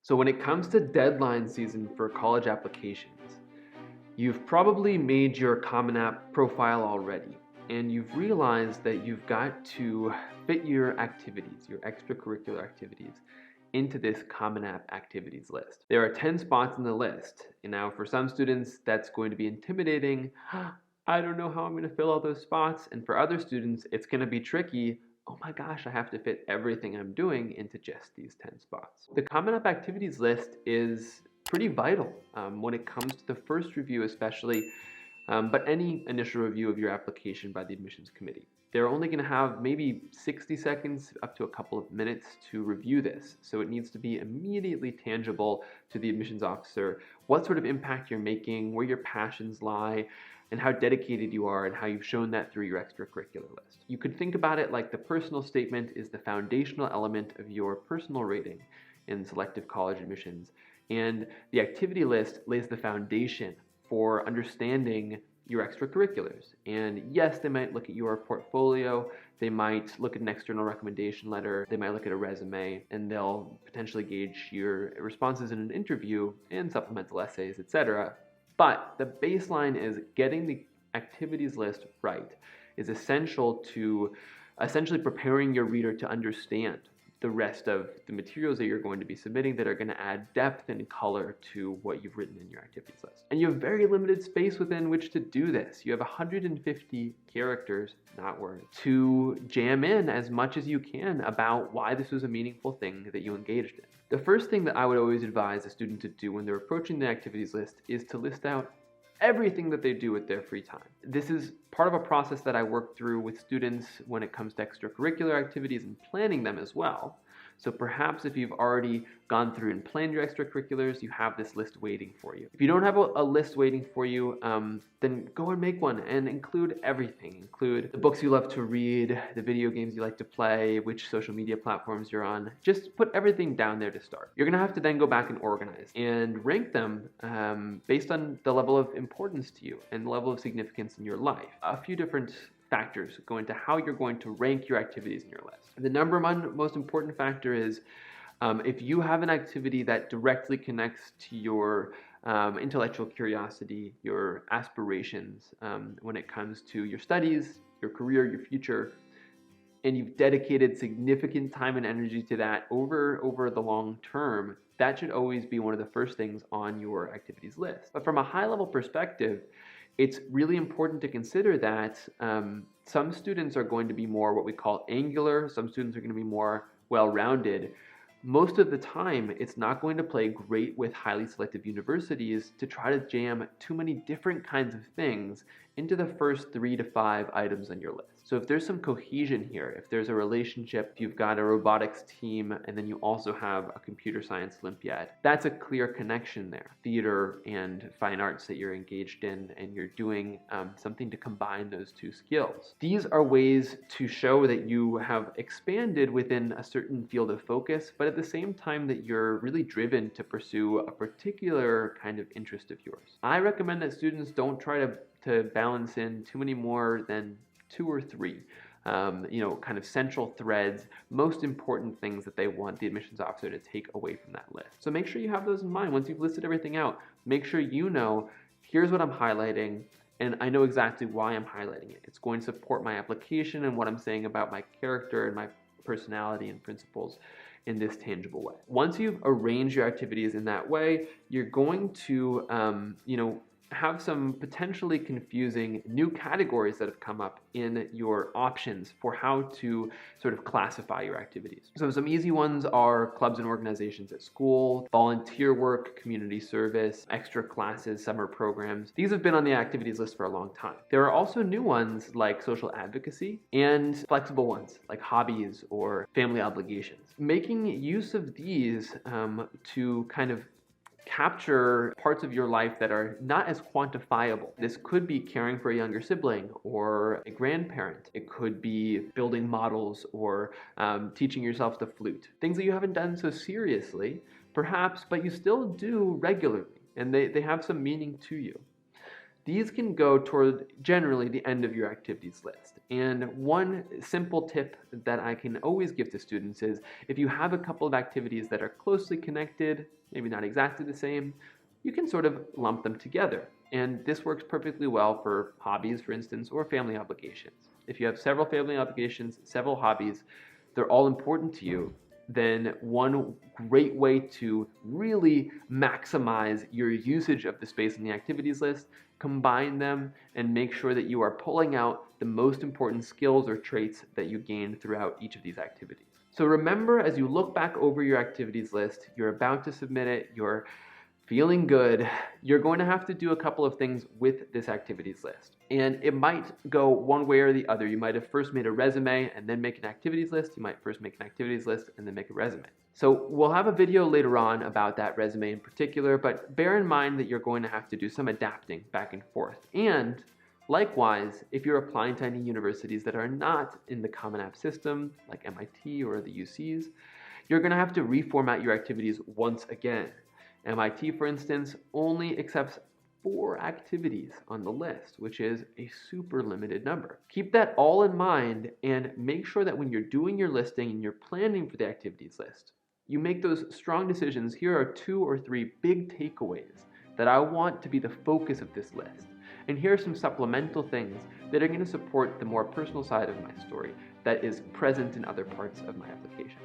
So when it comes to deadline season for college applications, you've probably made your Common App profile already, and you've realized that you've got to fit your activities, your extracurricular activities, into this Common App activities list. There are 10 spots in the list, and now for some students that's going to be intimidating. I don't know how I'm going to fill all those spots, and for other students it's going to be tricky. Oh my gosh, I have to fit everything I'm doing into just these 10 spots. The Common App activities list is pretty vital when it comes to the first review especially, but any initial review of your application by the admissions committee. They're only going to have maybe 60 seconds up to a couple of minutes to review this, so it needs to be immediately tangible to the admissions officer what sort of impact you're making, where your passions lie, and how dedicated you are and how you've shown that through your extracurricular list. You could think about it like the personal statement is the foundational element of your personal rating in selective college admissions, and the activity list lays the foundation for understanding your extracurriculars. And yes, they might look at your portfolio, they might look at an external recommendation letter, they might look at a resume, and they'll potentially gauge your responses in an interview and supplemental essays, etc. But the baseline is getting the activities list right is essential to essentially preparing your reader to understand the rest of the materials that you're going to be submitting that are going to add depth and color to what you've written in your activities list. And you have very limited space within which to do this. You have 150 characters, not words, to jam in as much as you can about why this was a meaningful thing that you engaged in. The first thing that I would always advise a student to do when they're approaching the activities list is to list out everything that they do with their free time. This is part of a process that I work through with students when it comes to extracurricular activities and planning them as well. So perhaps if you've already gone through and planned your extracurriculars, you have this list waiting for you. If you don't have a list waiting for you, then go and make one and include everything. Include the books you love to read, the video games you like to play, which social media platforms you're on. Just put everything down there to start. You're gonna have to then go back and organize and rank them based on the level of importance to you and the level of significance in your life. A few different factors go into how you're going to rank your activities in your list. The number one most important factor is if you have an activity that directly connects to your intellectual curiosity, your aspirations when it comes to your studies, your career, your future, and you've dedicated significant time and energy to that over the long term, that should always be one of the first things on your activities list. But from a high-level perspective, it's really important to consider that some students are going to be more what we call angular, some students are going to be more well-rounded. Most of the time, it's not going to play great with highly selective universities to try to jam too many different kinds of things into the first 3 to 5 items on your list. So if there's some cohesion here, if there's a relationship, if you've got a robotics team and then you also have a computer science Olympiad, that's a clear connection there. Theater and fine arts that you're engaged in, and you're doing something to combine those two skills. These are ways to show that you have expanded within a certain field of focus, but at the same time that you're really driven to pursue a particular kind of interest of yours. I recommend that students don't try to balance in too many more than 2 or 3, kind of central threads, most important things that they want the admissions officer to take away from that list. So make sure you have those in mind. Once you've listed everything out, make sure you know, here's what I'm highlighting, and I know exactly why I'm highlighting it. It's going to support my application and what I'm saying about my character and my personality and principles in this tangible way. Once you've arranged your activities in that way, you're going to, have some potentially confusing new categories that have come up in your options for how to sort of classify your activities. So some easy ones are clubs and organizations at school, volunteer work, community service, extra classes, summer programs. These have been on the activities list for a long time. There are also new ones like social advocacy and flexible ones like hobbies or family obligations. Making use of these to kind of capture parts of your life that are not as quantifiable. This could be caring for a younger sibling or a grandparent. It could be building models or teaching yourself the flute. Things that you haven't done so seriously, perhaps, but you still do regularly, and they have some meaning to you. these can go toward generally the end of your activities list. And one simple tip that I can always give to students is if you have a couple of activities that are closely connected, maybe not exactly the same, you can sort of lump them together. And this works perfectly well for hobbies, for instance, or family obligations. If you have several family obligations, several hobbies, they're all important to you, then one great way to really maximize your usage of the space in the activities list, combine them and make sure that you are pulling out the most important skills or traits that you gain throughout each of these activities. So remember, as you look back over your activities list, you're about to submit it, you're feeling good, you're going to have to do a couple of things with this activities list. And it might go one way or the other. You might have first made a resume and then make an activities list. You might first make an activities list and then make a resume. So we'll have a video later on about that resume in particular, but bear in mind that you're going to have to do some adapting back and forth. And likewise, if you're applying to any universities that are not in the Common App system, like MIT or the UCs, you're going to have to reformat your activities once again. MIT, for instance, only accepts 4 activities on the list, which is a super limited number. Keep that all in mind and make sure that when you're doing your listing and you're planning for the activities list, you make those strong decisions. Here are 2 or 3 big takeaways that I want to be the focus of this list. And here are some supplemental things that are going to support the more personal side of my story that is present in other parts of my application.